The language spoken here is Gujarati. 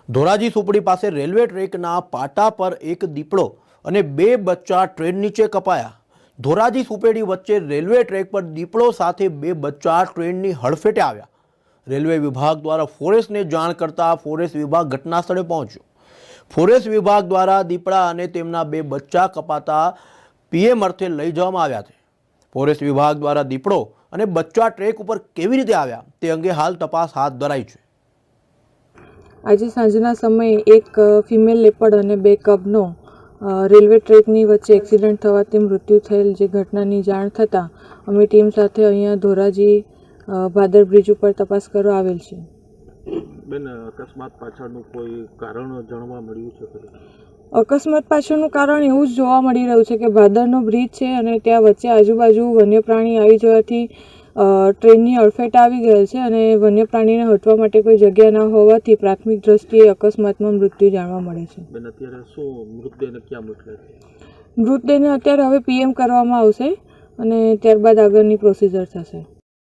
ધોરાજી સુપડી પાસે રેલવે ટ્રેકના પાટા પર એક દીપડો અને બે બચ્ચા ટ્રેન નીચે કપાયા। ધોરાજી સુપેડી વચ્ચે રેલવે ટ્રેક પર દીપડો સાથે બે બચ્ચા ટ્રેનની હડફેટે આવ્યા। રેલવે વિભાગ દ્વારા ફોરેસ્ટને જાણ કરતા ફોરેસ્ટ વિભાગ ઘટના સ્થળે પહોંચ્યો। ફોરેસ્ટ વિભાગ દ્વારા દીપડા અને તેમના બે બચ્ચા કપાતા પીએમ અર્થે લઈ જવામાં આવ્યા છે। ફોરેસ્ટ વિભાગ દ્વારા દીપડો અને બચ્ચા ટ્રેક ઉપર કેવી રીતે આવ્યા તે અંગે હાલ તપાસ હાથ ધરાઈ છે। આજે સાંજના સમયે એક ફિમેલ લેપર્ડ અને બે કબનો રેલવે ટ્રેકની વચ્ચે એક્સિડન્ટ થવાથી મૃત્યુ થયેલ જે ઘટનાની જાણ થતાં અમે ટીમ સાથે અહીંયા ધોરાજી ભાદર બ્રિજ ઉપર તપાસ કરવા આવેલ છે। બેન, અકસ્માત પાછળનું કોઈ કારણ જાણવા મળ્યું છે? અકસ્માત પાછળનું કારણ એવું જ જોવા મળી રહ્યું છે કે ભાદરનો બ્રિજ છે અને ત્યાં વચ્ચે આજુબાજુ વન્ય પ્રાણી આવી જવાથી ટ્રેનની અડફેટ આવી ગયેલ છે અને વન્ય પ્રાણીને હટવા માટે કોઈ જગ્યા ન હોવાથી પ્રાથમિક દ્રષ્ટિએ અકસ્માતમાં મૃત્યુ જાણવા મળે છે। બેન, અત્યારે શું મૃતદેહને ક્યાં મોકલે છે? મૃતદેહને અત્યારે હવે પીએમ કરવામાં આવશે અને ત્યારબાદ આગળની પ્રોસિજર થશે।